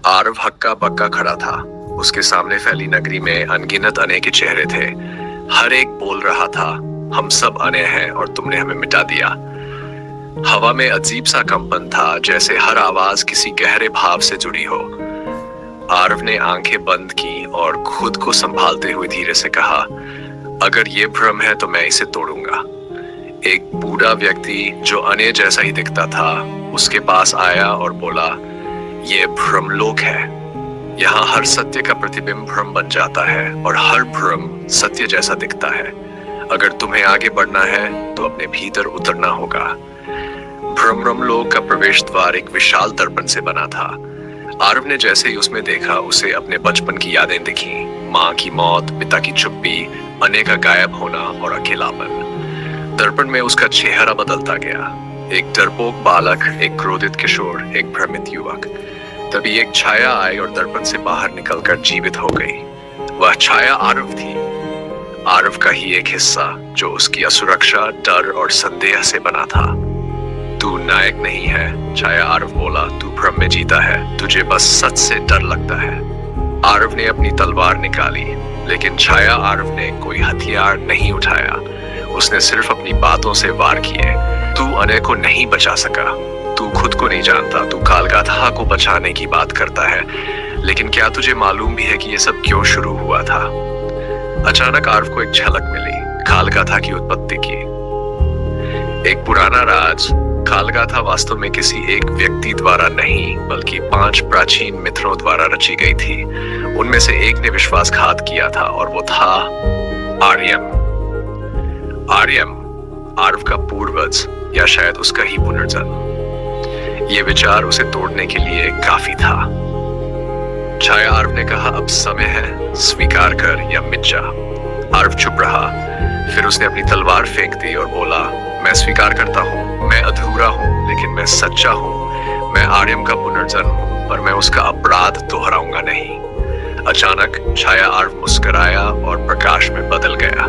आरव हक्का बक्का खड़ा था। उसके सामने फैली नगरी में अनगिनत अने के चेहरे थे। हर एक बोल रहा था, हम सब अने हैं और तुमने हमें मिटा दिया। हवा में अजीब सा कंपन था, जैसे हर आवाज किसी गहरे भाव से जुड़ी हो। आरव ने आंखें बंद की और खुद को संभालते हुए धीरे से कहा, अगर ये भ्रम है तो मैं इसे तोड़ूंगा। एक बूढ़ा व्यक्ति जो अने जैसा ही दिखता था उसके पास आया और बोला, ये भ्रमलोक है। यहाँ हर सत्य का प्रतिबिंब भ्रम बन जाता है और हर भ्रम सत्य जैसा दिखता है। अगर तुम्हें आगे बढ़ना है तो अपने भीतर उतरना होगा। भ्रमलोक का प्रवेश द्वार एक विशाल दर्पण से बना था। आरव ने जैसे ही उसमें देखा, उसे अपने बचपन की यादें दिखी। माँ की मौत, पिता की चुप्पी, अने का गायब होना और अकेलापन। दर्पण में उसका चेहरा बदलता गया। एक डरपोक बालक, एक क्रोधित किशोर, एक भ्रमित युवक। तभी एक छाया आई और दर्पण से बाहर निकलकर जीवित हो गई। वह छाया आरव थी, आरव का ही एक हिस्सा जो उसकी असुरक्षा, डर और संदेह से बना था। तू नायक नहीं है, छाया आरव बोला, तू भ्रम में जीता है, तुझे बस सच से डर लगता है। आरव ने अपनी तलवार निकाली, लेकिन छाया आरव ने कोई हथियार नहीं उठाया। उसने सिर्फ अपनी बातों से वार किए। तू अने को नहीं बचा सका, तू खुद को नहीं जानता, तू कालगाथा को बचाने की बात करता है, लेकिन क्या तुझे मालूम भी है कि ये सब क्यों शुरू हुआ था? अचानक आरव को एक झलक मिली कालगाथा की उत्पत्ति की। एक पुराना राज, कालगाथा वास्तव में किसी एक व्यक्ति द्वारा नहीं बल्कि 5 प्राचीन मित्रों द्वारा रची गई थी। उनमें से एक ने विश्वासघात किया था और वो था आर्यम। आर्यम आरव का पूर्वज या शायद उसका ही पुनर्जन्म। ये विचार उसे तोड़ने के लिए काफी था। छाया आरव ने कहा, अब समय है, स्वीकार कर या मिट जा। आरव चुप रहा, फिर उसने अपनी तलवार फेंक दी और बोला, मैं स्वीकार करता हूँ, मैं अधूरा हूँ लेकिन मैं सच्चा हूँ। मैं आर्यम का पुनर्जन्म हूँ, पर मैं उसका अपराध दोहराऊंगा नहीं। अचानक छाया आरव मुस्कुराया और प्रकाश में बदल गया।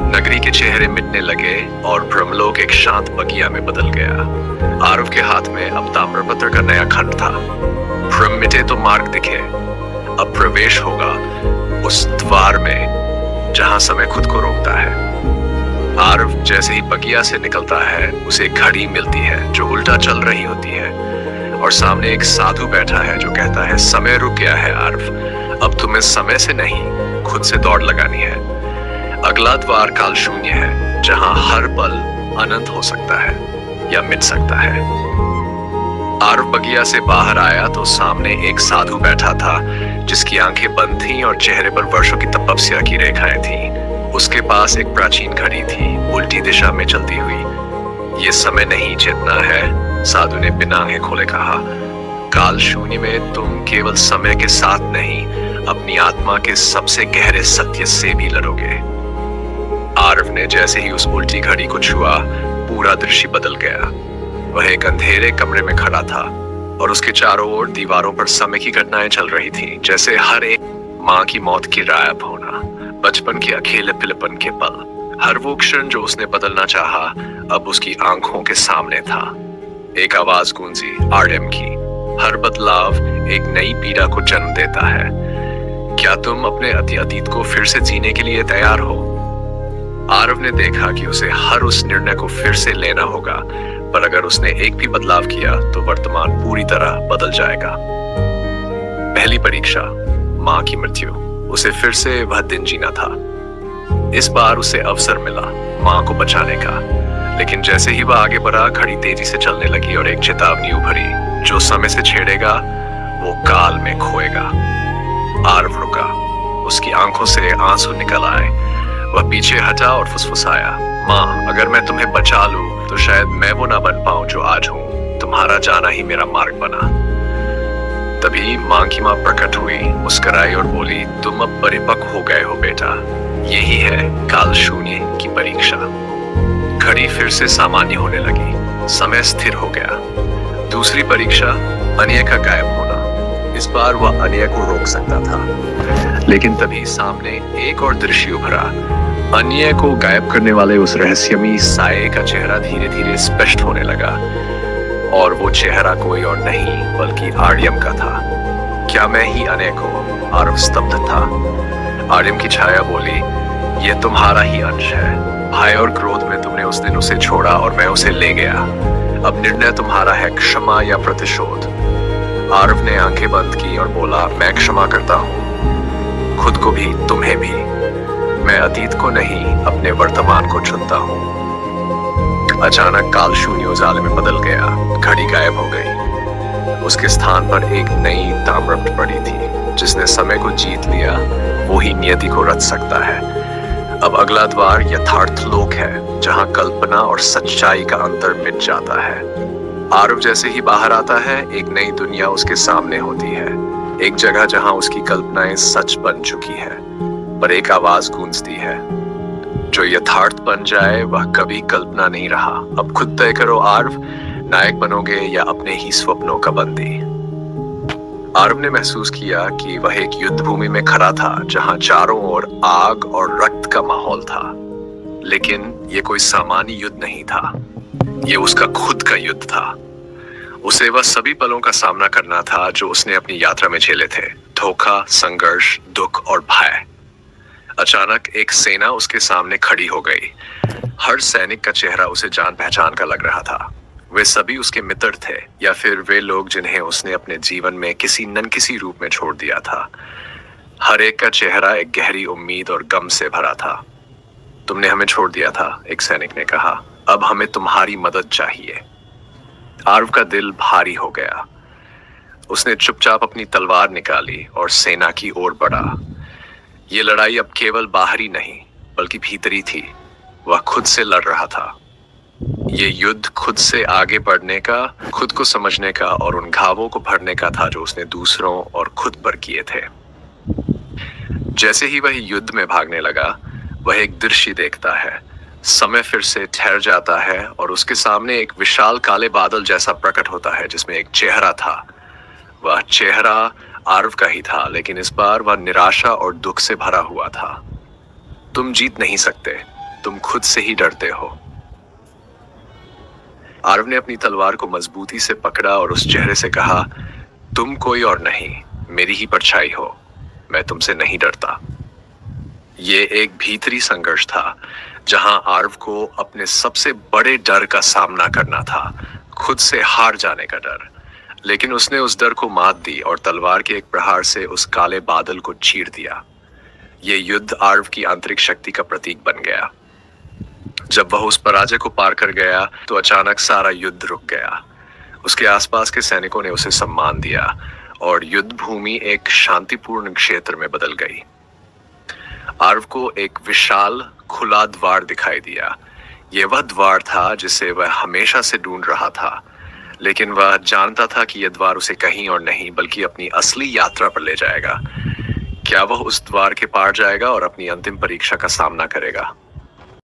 नगरी के चेहरे मिटने लगे और भ्रमलोक एक शांत बगिया में बदल गया। आरव के हाथ में अब ताम्रपत्र का नया खंड था। भ्रम मिटे तो मार्ग दिखे। अब प्रवेश होगा उस द्वार में जहां समय खुद को रोकता है। आरव जैसे ही बगिया से निकलता है, उसे घड़ी मिलती है जो उल्टा चल रही होती है, और सामने एक साधु बैठा है जो कहता है, समय रुक गया है आरव, अब तुम्हें समय से नहीं खुद से दौड़ लगानी है। अगला द्वार काल शून्य है, जहां हर पल अनंत हो सकता है या मिट सकता है। आरव बगिया से बाहर आया तो सामने एक साधु बैठा था जिसकी आंखें बंद थीं और चेहरे पर वर्षों की तपस्या की रेखाएं थीं। उसके पास एक प्राचीन घड़ी थी, उल्टी दिशा में चलती हुई। ये समय नहीं चेतना है, साधु ने बिना आंखें खोले कहा। काल शून्य में तुम केवल समय के साथ नहीं, अपनी आत्मा के सबसे गहरे सत्य से भी लड़ोगे। आरव ने जैसे ही उस उल्टी घड़ी को छुआ, पूरा दृश्य बदल गया। वह एक अंधेरे कमरे में खड़ा था और उसके चारों ओर दीवारों पर समय की घटनाएं चल रही थीं, जैसे हर एक माँ की मौत की गायब होना, बचपन के अकेले पिलपन के पल। हर वो क्षण जो उसने बदलना चाहा अब उसकी आंखों के सामने था। एक आवाज गूंजी, आर्यम की, हर बदलाव एक नई पीड़ा को जन्म देता है। क्या तुम अपने अतीत को फिर से जीने के लिए तैयार हो? आरव ने देखा कि उसे हर उस निर्णय को फिर से लेना होगा, पर अगर उसने एक भी बदलाव किया तो वर्तमान पूरी तरह बदल जाएगा। पहली परीक्षा, माँ की मृत्यु। उसे फिर से वह दिन जीना था। इस बार उसे अवसर मिला माँ को बचाने का, लेकिन जैसे ही वह आगे बढ़ा, घड़ी तेजी से चलने लगी और एक चेतावनी उभरी, जो समय से छेड़ेगा वो काल में खोएगा। आरव रुका, उसकी आंखों से आंसू निकल आए। वह पीछे हटा और फुसफुसाया, माँ, अगर मैं तुम्हें बचा लूं तो शायद मैं वो ना बन पाऊं जो आज हूं। तुम्हारा जाना ही मेरा मार्ग बना। तभी माँ की माँ प्रकट हुई, मुस्कुराई और बोली, तुम अब परिपक्व हो गए हो बेटा। यही है काल शून्य की परीक्षा। घड़ी फिर से सामान्य होने लगी, समय स्थिर हो गया। दूसरी परीक्षा, अन्य का गायब होना। इस बार वह अन्य को रोक सकता था, लेकिन तभी सामने एक और दृश्य उभरा। अन्य को गायब करने वाले उस रहस्यमयी साये का चेहरा धीरे धीरे स्पष्ट होने लगा, और वो चेहरा कोई और नहीं बल्कि आर्यम का था। क्या मैं ही अनेक हूँ? आरव स्तब्ध था। आर्यम की छाया बोली, ये तुम्हारा ही अंश है। भय और क्रोध में तुमने उस दिन उसे छोड़ा और मैं उसे ले गया। अब निर्णय तुम्हारा है, क्षमा या प्रतिशोध। आरव ने आंखें बंद की और बोला, मैं क्षमा करता हूँ, खुद को भी, तुम्हें भी। मैं अतीत को नहीं, अपने वर्तमान को चुनता हूँ। अचानक काल शून्य उजाले में बदल गया। घड़ी गायब हो गई। उसके स्थान पर एक नई ताम्रपट पड़ी थी। जिसने समय को जीत लिया वो ही नियति को रच सकता है। अब अगला द्वार यथार्थ लोक है, जहां कल्पना और सच्चाई का अंतर मिट जाता है। आरव जैसे ही बाहर आता है, एक नई दुनिया उसके सामने होती है। एक जगह जहां उसकी कल्पनाएं सच बन चुकी है। पर एक आवाज गूंजती है, जो यथार्थ बन जाए वह कभी कल्पना नहीं रहा। अब खुद तय करो आरव, नायक बनोगे या अपने ही स्वप्नों का बंदी। आरव ने महसूस किया कि वह एक युद्ध भूमि में खड़ा था, जहां चारों ओर आग और रक्त का माहौल था। लेकिन ये कोई सामान्य युद्ध नहीं था, ये उसका खुद का युद्ध था। उसे वह सभी पलों का सामना करना था जो उसने अपनी यात्रा में झेले थे। धोखा, संघर्ष, दुख और भय। अचानक एक सेना उसके सामने खड़ी हो गई। हर सैनिक का चेहरा उसे जान पहचान का लग रहा था। वे सभी उसके मित्र थे, या फिर वे लोग जिन्हें उसने अपने जीवन में किसी न किसी रूप में छोड़ दिया था। हर एक का चेहरा एक गहरी उम्मीद और गम से भरा था। तुमने हमें छोड़ दिया था, एक सैनिक ने कहा, अब हमें तुम्हारी मदद चाहिए। आरव का दिल भारी हो गया। उसने चुपचाप अपनी तलवार निकाली और सेना की ओर बढ़ा। ये लड़ाई अब केवल बाहरी नहीं, बल्कि भीतरी थी। वह खुद से लड़ रहा था। ये युद्ध खुद से आगे बढ़ने का, खुद को समझने का और उन घावों को भरने का था जो उसने दूसरों और खुद पर किए थे। जैसे ही वह युद्ध में भागने लगा, वह एक दृश्य देखता है। समय फिर से ठहर जाता है और उसके सामने एक विशाल काले बादल जैसा प्रकट होता है, जिसमें एक चेहरा था। वह चेहरा आरव का ही था, लेकिन इस बार वह निराशा और दुख से भरा हुआ था। तुम जीत नहीं सकते, तुम खुद से ही डरते हो। आरव ने अपनी तलवार को मजबूती से पकड़ा और उस चेहरे से कहा, तुम कोई और नहीं, मेरी ही परछाई हो। मैं तुमसे नहीं डरता। ये एक भीतरी संघर्ष था, जहां आरव को अपने सबसे बड़े डर का सामना करना था, खुद से हार जाने का डर। लेकिन उसने उस डर को मात दी और तलवार के एक प्रहार से उस काले बादल को चीर दिया। ये युद्ध आरव की आंतरिक शक्ति का प्रतीक बन गया। जब वह उस पराजय को पार कर गया, तो अचानक सारा युद्ध रुक गया। उसके आसपास के सैनिकों ने उसे सम्मान दिया और युद्ध भूमि एक शांतिपूर्ण क्षेत्र में बदल गई। आरव को एक विशाल खुला द्वार दिखाई दिया। यह वह द्वार था जिसे वह हमेशा से ढूंढ रहा था, लेकिन वह जानता था कि यह द्वार उसे कहीं और नहीं बल्कि अपनी असली यात्रा पर ले जाएगा। क्या वह उस द्वार के पार जाएगा और अपनी अंतिम परीक्षा का सामना करेगा?